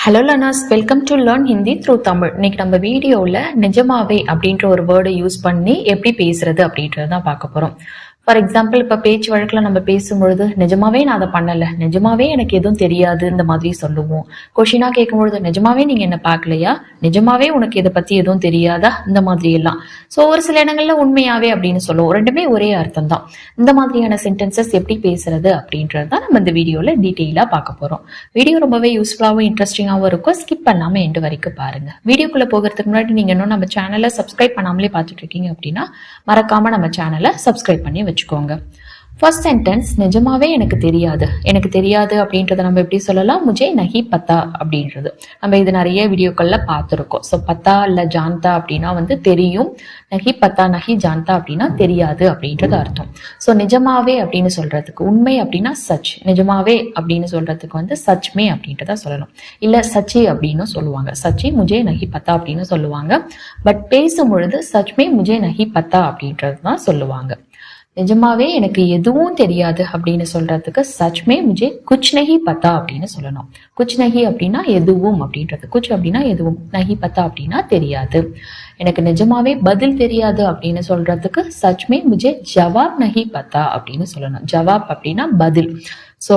Hello learners, welcome to learn Hindi through Tamil. இன்னைக்கு நம்ம வீடியோவில் நிஜமாவே அப்படின்ற ஒரு வேர்டை யூஸ் பண்ணி எப்படி பேசுறது அப்படின்றது தான் பார்க்க போகிறோம். ஃபார் எக்ஸாம்பிள், இப்போ பேச்சு வழக்கில் நம்ம பேசும்பொழுது நிஜமாவே நான் அதை பண்ணலை, நிஜமாவே எனக்கு எதுவும் தெரியாது இந்த மாதிரி சொல்லுவோம். கொஷினாக கேட்கும்பொழுது நிஜமாவே நீங்கள் என்ன பார்க்கலையா, நிஜமாவே உனக்கு இதை பற்றி எதுவும் தெரியாதா, இந்த மாதிரி எல்லாம். ஸோ ஒரு சில இடங்களில் உண்மையாவே அப்படின்னு சொல்லுவோம். ரெண்டுமே ஒரே அர்த்தம் தான். இந்த மாதிரியான சென்டென்சஸ் எப்படி பேசுறது அப்படின்றது தான் நம்ம இந்த வீடியோவில் டீட்டெயிலாக பார்க்க போகிறோம். வீடியோ ரொம்பவே யூஸ்ஃபுல்லாகவும் இன்ட்ரெஸ்டிங்காகவும் இருக்கும். ஸ்கிப் பண்ணாமல் எண்டு வரைக்கும் பாருங்க. வீடியோக்குள்ளே போகிறதுக்கு முன்னாடி நீங்கள் இன்னும் நம்ம சேனலை சப்ஸ்கிரைப் பண்ணாமலே பார்த்துட்டு இருக்கீங்க அப்படின்னா மறக்காம நம்ம சேனலை சப்ஸ்கிரைப் பண்ணி வச்சுக்கோங்க. ஃபர்ஸ்ட் சென்டென்ஸ், நிஜமாவே எனக்கு தெரியாது. எனக்கு தெரியாது அப்படின்றத நம்ம எப்படி சொல்லலாம், முஜே நஹி பத்தா அப்படின்றது. நம்ம இது நிறைய வீடியோக்கள்ல பார்த்துருக்கோம். ஸோ பத்தா இல்ல ஜான்தா அப்படின்னா தெரியும், நஹி பத்தா நஹி ஜான்தா அப்படின்னா தெரியாது அப்படின்றது அர்த்தம். ஸோ நிஜமாவே அப்படின்னு சொல்றதுக்கு, உண்மை அப்படின்னா சச், நிஜமாவே அப்படின்னு சொல்றதுக்கு சச்மே அப்படின்றத சொல்லணும். இல்ல சச்சி அப்படின்னு சொல்லுவாங்க. சச்சி முஜே நஹி பத்தா அப்படின்னு சொல்லுவாங்க. பட் பேசும் பொழுது சச்மே முஜே நஹி பத்தா அப்படின்றது தான் சொல்லுவாங்க. நிஜமாவே எனக்கு எதுவும் தெரியாது அப்படின்னு சொல்றதுக்கு சச்மே முஜே குச் நஹி பத்தா அப்படின்னு சொல்லணும். குச் நஹி அப்படின்னா எதுவும் அப்படின்றது, குச் அப்படின்னா எதுவும், நஹி பத்தா அப்படின்னா தெரியாது. எனக்கு நிஜமாவே பதில் தெரியாது அப்படின்னு சொல்றதுக்கு சச்மே முஜே ஜவாப் நஹி பத்தா அப்படின்னு சொல்லணும். ஜவாப் அப்படின்னா பதில். ஸோ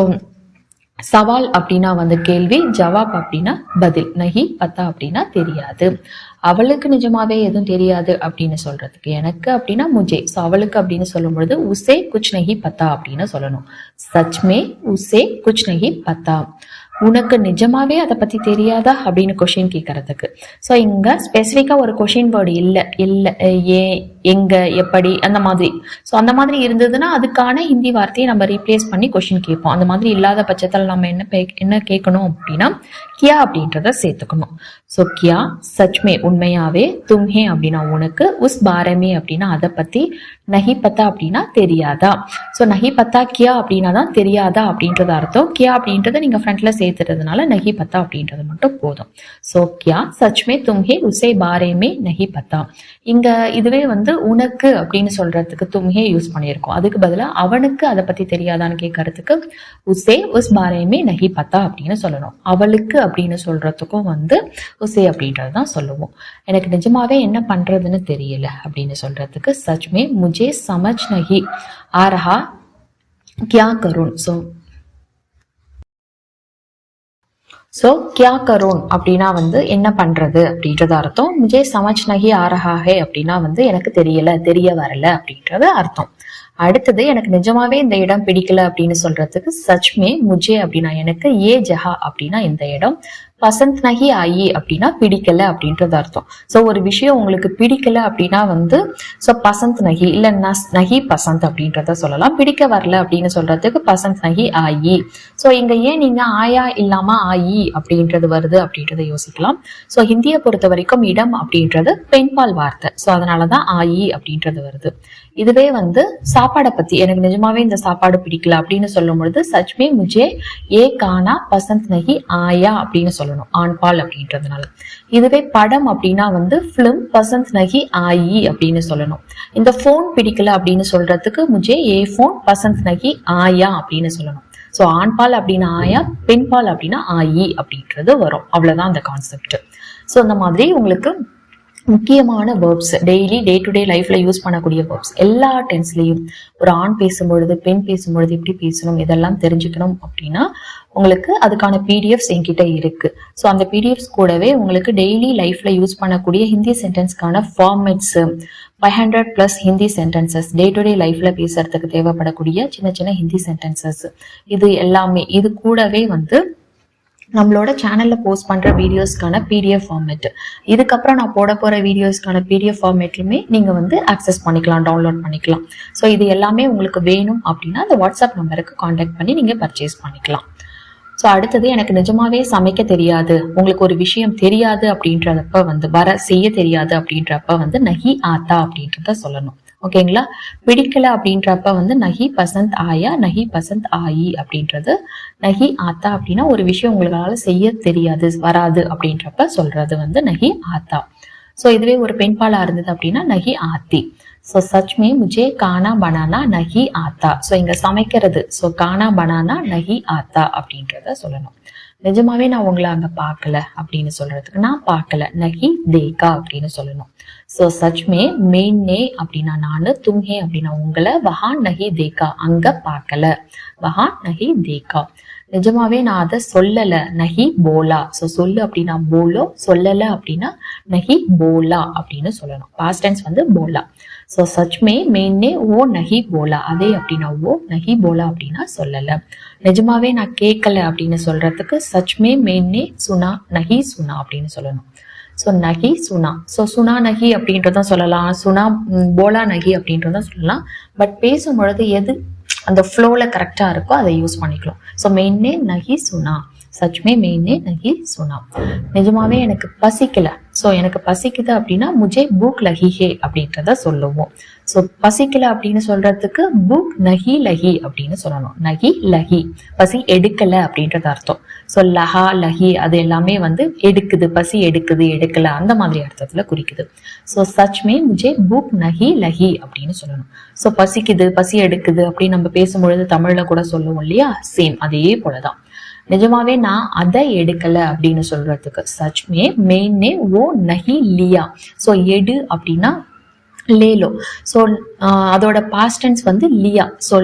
சவால் அப்படின்னா கேள்வி, ஜவாப் அப்படின்னா பதில், நஹி பத்தா அப்படின்னா தெரியாது. அவளுக்கு நிஜமாவே எதுவும் தெரியாது அப்படின்னு சொல்றதுக்கு எனக்கு அப்படின்னா முஜே. ஸோ அவளுக்கு அப்படின்னு சொல்லும் பொழுது உசே குச் நஹி பத்தா அப்படின்னு சொல்லணும். சச்மே உசே குச் நஹி பத்தா. உனக்கு நிஜமாவே அதை பத்தி தெரியாதா அப்படின்னு கொஷின் கேட்கறதுக்கு. ஸோ இங்க ஸ்பெசிஃபிக்கா ஒரு கொஷின் வேர்டு இல்லை, ஏன், எங்க, எப்படி, அந்த மாதிரி. ஸோ அந்த மாதிரி இருந்ததுன்னா அதுக்கான ஹிந்தி வார்த்தையை நம்ம ரீப்ளேஸ் பண்ணி கொஷின் கேட்போம். அந்த மாதிரி இல்லாத பட்சத்தில் நம்ம என்ன கேட்கணும் அப்படின்னா கியா அப்படின்றத சேர்த்துக்கணும். ஸோ கியா சச்மே உண்மையாவே, தும்ஹே அப்படின்னா உனக்கு, உஸ் பாரமே அப்படின்னா அதை பத்தி, நஹி பத்தா அப்படின்னா தெரியாதா. ஸோ நஹி பத்தா கியா அப்படின்னா தான் தெரியாதா அப்படின்றது அர்த்தம். கியா அப்படின்றத நீங்க ஃப்ரண்ட்ல சேர்த்துறதுனால நஹி பத்தா அப்படின்றது மட்டும் போதும். ஸோ கியா சச்மே தும்ஹே உசே பாரேமே நஹி பத்தா. இங்க இதுவே உனக்கு அப்படின்னு சொல்றதுக்கு தும்ஹே யூஸ் பண்ணியிருக்கோம். அதுக்கு பதிலாக அவனுக்கு அதை பத்தி தெரியாதான்னு கேட்கறதுக்கு உசே உஸ் பாரேமே நஹி பத்தா அப்படின்னு சொல்லணும். அவளுக்கு அப்படின்னு சொல்றதுக்கும் உசே அப்படின்றது தான் சொல்லுவோம். எனக்கு நிஜமாவே என்ன பண்றதுன்னு தெரியல அப்படின்னு சொல்றதுக்கு சச்மே முஜே சமஜ் நஹி ஆ ரஹா கியா கரூன். ஸோ கியா கரோன் அப்படின்னா என்ன பண்றது அப்படின்றது அர்த்தம். முஜே சமஜ் நஹி ஆ ரஹா ஹே அப்படின்னா எனக்கு தெரியல, தெரிய வரல அப்படின்றது அர்த்தம். அடுத்தது, எனக்கு நிஜமாவே இந்த இடம் பிடிக்கல அப்படின்னு சொல்றதுக்கு சச்மே முஜே அப்படின்னா எனக்கு, ஏ ஜஹா அப்படின்னா இந்த இடம், பசந்த் நஹி ஆயி அப்படின்னா பிடிக்கல அப்படின்றது அர்த்தம். ஸோ ஒரு விஷயம் உங்களுக்கு பிடிக்கல அப்படின்னா ஸோ பசந்த் நஹி இல்ல நஹி பசந்த் அப்படின்றத சொல்லலாம். பிடிக்க வரல அப்படின்னு சொல்றதுக்கு பசந்த் நஹி ஆயி. ஸோ இங்க ஏன் நீங்க ஆயா இல்லாம ஆயி அப்படின்றது வருது அப்படின்றத யோசிக்கலாம். ஸோ ஹிந்தியை பொறுத்த வரைக்கும் இடம் அப்படின்றது பெண்பால் வார்த்தை. ஸோ அதனாலதான் ஆயி அப்படின்றது வருது. இதுவே சாப்பாடை பத்தி, எனக்கு நிஜமாவே இந்த சாப்பாடு பிடிக்கல அப்படின்னு சொல்லும் பொழுது சச்மே முஜே ஏ கானா பசந்த் நஹி ஆயா அப்படின்னு சொல்லணும், ஆண்பால் அப்படின்றதுனால. இதுவே படம் அப்படின்னா பிலிம் பசந்த் நஹி ஆயி அப்படின்னு சொல்லணும். இந்த போன் பிடிக்கல அப்படின்னு சொல்றதுக்கு முஜே ஏ போன் பசந்த் நஹி ஆயா அப்படின்னு சொல்லணும். ஸோ ஆண்பால் அப்படின்னா ஆயா, பெண்பால் அப்படின்னா ஆயி அப்படின்றது வரும். அவ்வளவுதான் அந்த கான்செப்ட். ஸோ இந்த மாதிரி உங்களுக்கு முக்கியமான verbs, daily day to day லைஃப்ல யூஸ் பண்ணக்கூடிய வேர்ப்ஸ் எல்லா டென்ஸ்லயும், ஒரு ஆண் பேசும்பொழுது, பெண் பேசும்பொழுது எப்படி பேசணும், இதெல்லாம் தெரிஞ்சுக்கணும் அப்படின்னா உங்களுக்கு அதுக்கான பிடிஎஃப்ஸ் என்கிட்ட இருக்கு. ஸோ அந்த பிடிஎஃப்ஸ் கூடவே உங்களுக்கு டெய்லி லைஃப்ல யூஸ் பண்ணக்கூடிய ஹிந்தி சென்டென்ஸ்க்கான formats, 500+ Hindi sentences, day to day லைஃப்ல பேசுறதுக்கு தேவைப்படக்கூடிய சின்ன சின்ன ஹிந்தி சென்டென்சஸ், இது எல்லாமே இது கூடவே நம்மளோட சேனல்ல போஸ்ட் பண்ற வீடியோஸ்க்கான பிடிஎஃப் ஃபார்மேட், இதுக்கப்புறம் நான் போட போற வீடியோஸ்க்கான பிடிஎஃப் ஃபார்மேட்லயுமே நீங்க ஆக்சஸ் பண்ணிக்கலாம், டவுன்லோட் பண்ணிக்கலாம். ஸோ இது எல்லாமே உங்களுக்கு வேணும் அப்படின்னா அந்த வாட்ஸ்அப் நம்பருக்கு கான்டாக்ட் பண்ணி நீங்க பர்ச்சேஸ் பண்ணிக்கலாம். ஸோ அடுத்தது, எனக்கு நிஜமாவே சமைக்க தெரியாது, உங்களுக்கு ஒரு விஷயம் தெரியாது அப்படின்றப்ப செய்ய தெரியாது அப்படின்றப்ப நஹி ஆத்தா அப்படின்றத சொல்லணும். ஓகேங்களா? பிடிக்கல அப்படின்றப்ப நஹி பசந்த் ஆயா, நஹி பசந்த் ஆயி அப்படின்றது. நஹி ஆத்தா அப்படின்னா ஒரு விஷயம் உங்களால செய்ய தெரியாது, வராது அப்படின்றப்ப சொல்றது நஹி ஆத்தா. ஸோ இதுவே ஒரு பெண்பாலா இருந்தது அப்படின்னா நஹி ஆத்தி. ஸோ சச்மே முஜே கானா பனானா நஹி ஆத்தா. ஸோ இங்க சமைக்கிறது, ஸோ கானா பனானா நஹி ஆத்தா அப்படின்றத சொல்லணும். நிஜமாவே நான் உங்களை அங்க பார்க்கல அப்படின்னு சொல்றதுக்கு நான் பார்க்கல, நஹி தேகா அப்படின்னு சொல்லணும். ஸோ சச்மே மெயின்னே அப்படின்னா நானு, தும்ஹே அப்படின்னா உங்களை, வஹா நஹி தேகா அங்க பார்க்கல, வஹா நஹி தேகா. நிஜமாவே நான் அதை சொல்லல, நஹி போலா. ஸோ சொல்லு அப்படின்னா போலோ, சொல்லல அப்படின்னா நஹி போலா அப்படின்னு சொல்லணும். பாஸ்ட் டென்ஸ் வந்து போலா. ஸோ சச்மே மெயின்னே ஓ நஹி போலா, அதே அப்படின்னா ஓ நஹி போலா அப்படின்னா சொல்லல. நிஜமாவே நான் கேட்கல அப்படின்னு சொல்றதுக்கு சச்மே மெயின்னே சுனா நஹி சுனா அப்படின்னு சொல்லணும். ஸோ நகி சுனா. ஸோ சுனா நகி அப்படின்றதும் சொல்லலாம், சுனா போலா நகி அப்படின்றதும் சொல்லலாம். பட் பேசும்பொழுது எது அந்த ஃப்ளோல கரெக்டா இருக்கோ அதை யூஸ் பண்ணிக்கலாம். ஸோ மெயின்னே நகி சுனா, சச்மே மெயின்னே நகி சுனா. நிஜமாவே எனக்கு பசிக்கல. ஸோ எனக்கு பசிக்குது அப்படின்னா முஜே பூக் லஹி ஹே அப்படின்றத சொல்லுவோம். ஸோ பசிக்கல அப்படின்னு சொல்றதுக்கு பூக் நஹி லஹி அப்படின்னு சொல்லணும். நஹி லஹி பசி எடுக்கல அப்படின்றது அர்த்தம். ஸோ லஹா லஹி அது எல்லாமே வந்து எடுக்குது, பசி எடுக்குது, எடுக்கல அந்த மாதிரி அர்த்தத்துல குறிக்குது. ஸோ சச்மே முஜே பூக் நஹி லஹி அப்படின்னு சொல்லணும். ஸோ பசிக்குது, பசி எடுக்குது அப்படின்னு நம்ம பேசும்பொழுது தமிழ்ல கூட சொல்லுவோம் இல்லையா, சேம் அதே போலதான். நிஜமாவே நான் அதை எடுக்கல அப்படின்னு சொல்றதுக்கு சச்மே மெயின்னே ஓ நஹி லியா. ஸோ எடு அப்படின்னா லேலோ. ஸோ அதோட பாஸ்ட் டென்ஸ் வந்து லியா. ஸோ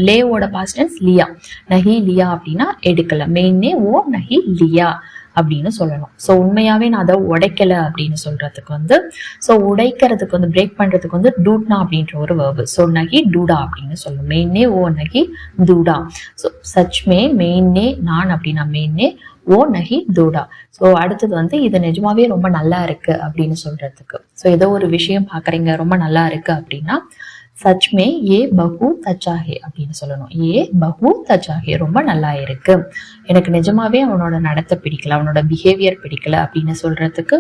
லேவோட பாஸ்ட் டென்ஸ் லியா. நஹி லியா அப்படின்னா எடுக்கல, மெயின்னே ஓ நஹி லியா அப்படின்னு சொல்லணும். ஸோ உண்மையாவே நான் அதை உடைக்கல அப்படின்னு சொல்றதுக்கு வந்து, ஸோ உடைக்கிறதுக்கு வந்து பிரேக் பண்றதுக்கு வந்து டூட்னா அப்படின்ற ஒரு வேர்பு. ஸோ நகி டூடா அப்படின்னு சொல்லணும். மெயின்னே ஓ நகி தூடா. ஸோ சச்மே மெயின்னே நான் அப்படின்னா மெயின்னே ஓ நகி தூடா. ஸோ அடுத்தது வந்து இது நிஜமாவே ரொம்ப நல்லா இருக்கு அப்படின்னு சொல்றதுக்கு. ஸோ ஏதோ ஒரு விஷயம் பாக்குறீங்க ரொம்ப நல்லா இருக்கு அப்படின்னா சச்மே ஏ பஹு தச்சாஹே அப்படின்னு சொல்லணும். ஏ பஹு தச்சாஹே ரொம்ப நல்லா இருக்கு. எனக்கு நிஜமாவே அவனோட நடத்தை பிடிக்கல, அவனோட பிஹேவியர் பிடிக்கல அப்படின்னு சொல்றதுக்கு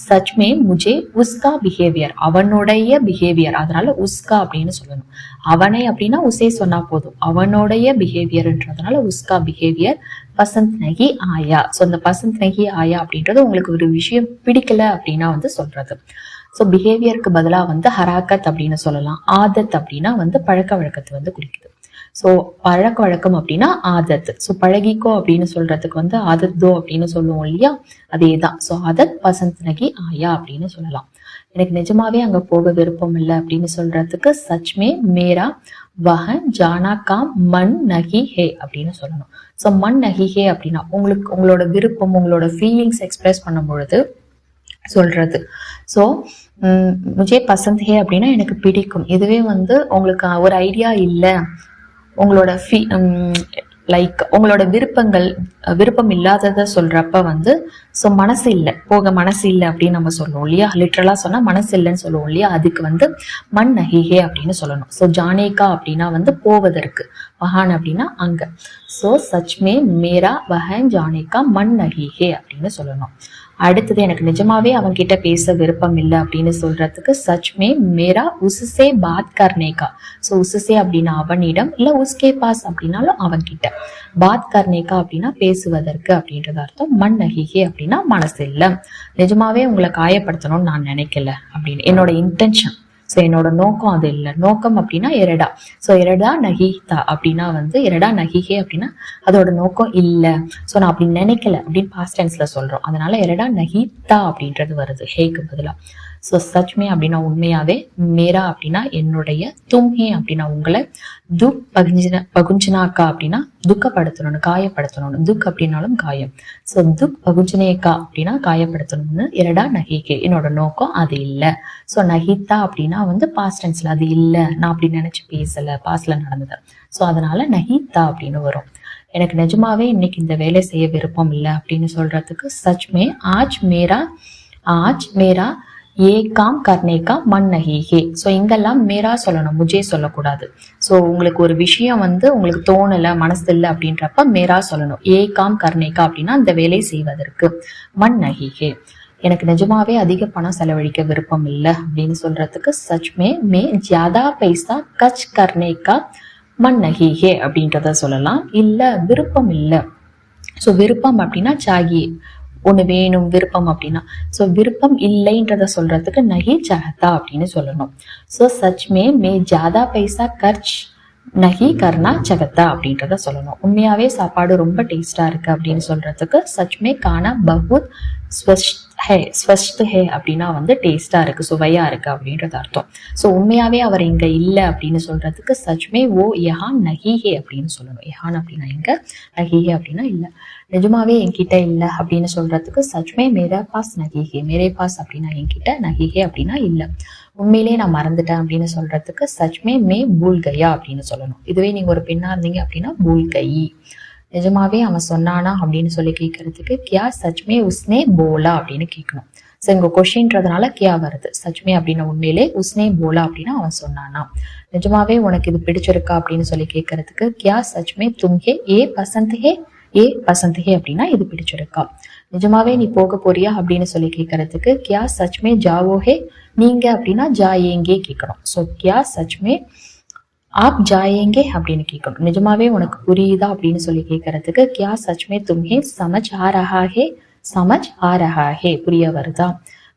சச்மே முஜே உஸ்கா பிஹேவியர், அவனுடைய பிஹேவியர், அதனால உஸ்கா அப்படின்னு சொல்லணும். அவனை அப்படின்னா உசே சொன்னா போதும், அவனுடைய பிஹேவியர்ன்றதுனால உஸ்கா பிஹேவியர் பசந்த் நகி ஆயா. ஸோ அந்த பசந்த் நகி ஆயா அப்படின்றது உங்களுக்கு ஒரு விஷயம் பிடிக்கல அப்படின்னா வந்து சொல்றது. ஸோ பிஹேவியருக்கு பதிலாக வந்து ஹராக்கத் அப்படின்னு சொல்லலாம். ஆதத் அப்படின்னா வந்து பழக்க வழக்கத்தை வந்து குறிக்குது. ஸோ பழக்க வழக்கம் அப்படின்னா ஆதத். ஸோ பழகிக்கோ அப்படின்னு சொல்றதுக்கு வந்து ஆதத்தோ அப்படின்னு சொல்லுவோம் இல்லையா, அதே தான். ஸோ ஆதத் பசந்த் நகி ஆயா அப்படின்னு சொல்லலாம். எனக்கு நிஜமாவே அங்க போக விருப்பம் இல்லை அப்படின்னு சொல்றதுக்கு சச்மே மேரா வஹன் ஜானா காம் மன் நகி ஹே அப்படின்னு சொல்லணும். ஸோ மன் நகி ஹே அப்படின்னா உங்களுக்கு உங்களோட விருப்பம், உங்களோட ஃபீலிங்ஸ் எக்ஸ்பிரஸ் பண்ணும் பொழுது சொல்றது. ஸோ முஜே பசந்த் ஹே அப்படின்னா எனக்கு பிடிக்கும். இதுவே வந்து உங்களுக்கு ஒரு ஐடியா இல்லை, உங்களோட லைக் உங்களோட விருப்பம் இல்லாததை சொல்றப்ப வந்து ஸோ மனசு இல்லை, போக மனசு இல்லை அப்படின்னு நம்ம சொல்லுவோம் இல்லையா, லிட்டரலா சொன்னா மனசு இல்லைன்னு சொல்லுவோம் இல்லையா, அதுக்கு வந்து மன் நஹிஹே அப்படின்னு சொல்லணும். ஸோ ஜானேகா அப்படின்னா வந்து போவதற்கு, வஹான் அப்படின்னா அங்க. ஸோ சச்மே மேரா வஹன் ஜானேகா மன் நஹிஹே அப்படின்னு சொல்லணும். அடுத்தது எனக்கு நிஜமாவே அவங்க கிட்ட பேச விருப்பம் இல்லை அப்படின்னு சொல்றதுக்கு சச்மே மேரா உசுசே பாத் கர்னேகா. ஸோ உசுசே அப்படின்னா அவனிடம், இல்ல உஸ்கே பாஸ் அப்படின்னாலும் அவன் கிட்ட. பாத் கர்னேகா அப்படின்னா பேசுவதற்கு அப்படின்றது அர்த்தம். மன் நஹிஹே அப்படின்னா மனசு இல்லை, நிஜமாவே உங்களை காயப்படுத்தணும்னு நான் நினைக்கல அப்படின்னு, என்னோட இன்டென்ஷன். ஸோ என்னோட நோக்கம் அது இல்லை. நோக்கம் அப்படின்னா எரடா. ஸோ எரடா நஹிதா அப்படின்னா வந்து எரடா நஹிஹே அப்படின்னா அதோட நோக்கம் இல்லை, ஸோ நான் அப்படி நினைக்கல அப்படின்னு பாஸ்ட் டென்ஸ்ல சொல்றோம். அதனால எரடா நஹிதா அப்படின்றது வருது ஹேக்கு பதிலா. ஸோ சச்மே அப்படின்னா உண்மையாவே, மேரா அப்படின்னா என்னுடைய, தும்ஹே அப்படின்னா உங்களை, துக் பகுஞ்சனாக்கா அப்படின்னா துக்கப்படுத்தணும்னு, காயப்படுத்தணும்னு. துக் அப்படின்னாலும் காயம். ஸோ துக் பகுஞ்சனேக்கா அப்படின்னா காயப்படுத்தணும்னு. எரடா நஹிகே என்னோட நோக்கம் அது இல்லை. ஸோ நஹிதா அப்படின்னா வந்து பாஸ்ட் டென்ஸ்ல அது இல்லை, நான் அப்படி நினைச்சு பேசல, பாஸ்ட்ல நடந்தது. ஸோ அதனால நஹிதா அப்படின்னு வரும். எனக்கு நிஜமாவே இன்னைக்கு இந்த வேலை செய்ய விருப்பம் இல்லை அப்படின்னு சொல்றதுக்கு சச்மே ஆஜ் மேரா ஏ காம் கர்னேகா மன் நஹிஹே. ஸோ இங்கெல்லாம் மேரா சொல்லணும், முஜே சொல்லக்கூடாது. ஸோ உங்களுக்கு ஒரு விஷயம் வந்து உங்களுக்கு தோணலை, மனசு இல்லை அப்படின்றப்ப மேரா சொல்லணும். ஏ காம் கர்னேகா அப்படின்னா அந்த வேலை செய்வதற்கு. மன் நஹிஹே எனக்கு நிஜமாவே அதிக பணம் செலவழிக்க விருப்பம் இல்லை அப்படின்னு சொல்றதுக்கு சச்மே மே ஜியாதா பைசா கச் கர்னேகா மன் நஹிஹே அப்படின்றத சொல்லலாம். இல்ல விருப்பம் இல்லை. ஸோ விருப்பம் அப்படின்னா சாகி ஒண்ணு வேணும், விருப்பம் அப்படின்னா. ஸோ விருப்பம் இல்லைன்றத சொல்றதுக்கு நஹி சாஹதா அப்படின்னு சொல்லணும். ஸோ சச்மே மே ஜியாதா பைசா கர்ச் நஹி கர்னா சகத்தா அப்படின்றத சொல்லணும். உண்மையாவே சாப்பாடு ரொம்ப டேஸ்டா இருக்கு அப்படின்னு சொல்றதுக்கு சச்மே கானா பகுத் ஸ்வஸ்த் ஹே அப்படின்னா வந்து டேஸ்டா இருக்கு, சுவையா இருக்கு அப்படின்றது அர்த்தம். ஸோ உண்மையாவே அவர் இங்க இல்லை அப்படின்னு சொல்றதுக்கு சச்மே ஓ யஹான் நஹிஹே அப்படின்னு சொல்லணும். யஹான் அப்படின்னா இங்க, நஹிஹே அப்படின்னா இல்லை. நிஜமாவே என்கிட்ட இல்லை அப்படின்னு சொல்றதுக்கு சச்மே மேரா பாஸ் நஹிஹே, மேரே பாஸ் அப்படின்னா என்கிட்ட, நஹிஹே அப்படின்னா இல்லை. உண்மையிலேயே நான் மறந்துட்டேன் அப்படின்னு சொல்றதுக்கு சச்மே மே பூல் கையா அப்படின்னு சொல்லணும். இதுவே நீங்க ஒரு பெண்ணா இருந்தீங்க அப்படின்னா பூல் கை. நிஜமாவே அவன் சொன்னானா அப்படின்னு சொல்லி கேட்கறதுக்கு கியா சச்மே உஸ்னே போலா அப்படின்னு கேட்கணும். ஸோ இங்க கொஷின்றதுனால கியா வருது. சச்மே அப்படின்னா உண்மையிலே, உஸ்னே போலா அப்படின்னா அவன் சொன்னானா. நிஜமாவே உனக்கு இது பிடிச்சிருக்கா அப்படின்னு சொல்லி கேட்கறதுக்கு கியா சச்மே தும்ஹே ஏ பசந்த் ஹே, ஏ பசந்த் ஹே அப்படின்னா இது பிடிச்சிருக்கா. நிஜமாவே நீ போக போறியா அப்படின்னு சொல்லி கேட்கறதுக்கு கியா சச்மே ஜாவோ ஹே, நீங்க அப்படின்னா ஜாயேங்கே கேட்கணும். ஸோ கியா சச்மே ஆப் ஜாயேங்கே அப்படின்னு கேட்கணும். நிஜமாவே உனக்கு புரியுதா அப்படின்னு சொல்லி கேட்கறதுக்கு கியா சச்மே தும்ஹே சமஜ் ஆ ரஹா ஹே, சமஜ் ஆ ரஹா ஹே புரிய வருதா.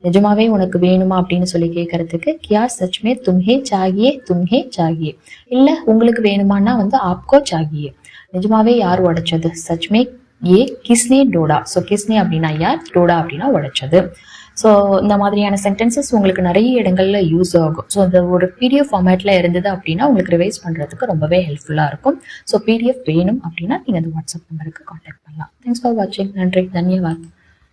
நிஜமாவே உனக்கு வேணுமா அப்படின்னு சொல்லி கேட்கறதுக்கு கியா சச்மே தும்ஹே சாகியே, தும்ஹே சாகியே. இல்ல உங்களுக்கு வேணுமான்னா வந்து ஆப்கோ சாகியே. நிஜமாவே யார் உடைச்சது, சச்மே ஏ கிஸ்னே டோடா. ஸோ கிஸ்னே அப்படின்னா யார், டோடா அப்படின்னா உடைச்சது. ஸோ இந்த மாதிரியான சென்டென்சஸ் உங்களுக்கு நிறைய இடங்கள்ல யூஸ் ஆகும். ஸோ இந்த ஒரு பிடிஎஃப் ஃபார்மேட்ல இருந்தது அப்படின்னா உங்களுக்கு ரிவைஸ் பண்றதுக்கு ரொம்பவே ஹெல்ப்ஃபுல்லா இருக்கும். ஸோ பிடிஎஃப் வேணும் அப்படின்னா நீங்க அந்த வாட்ஸ்அப் நம்பருக்கு கான்டாக்ட் பண்ணலாம். தேங்க்ஸ் ஃபார் வாட்சிங். நன்றி, தன்யவாத்.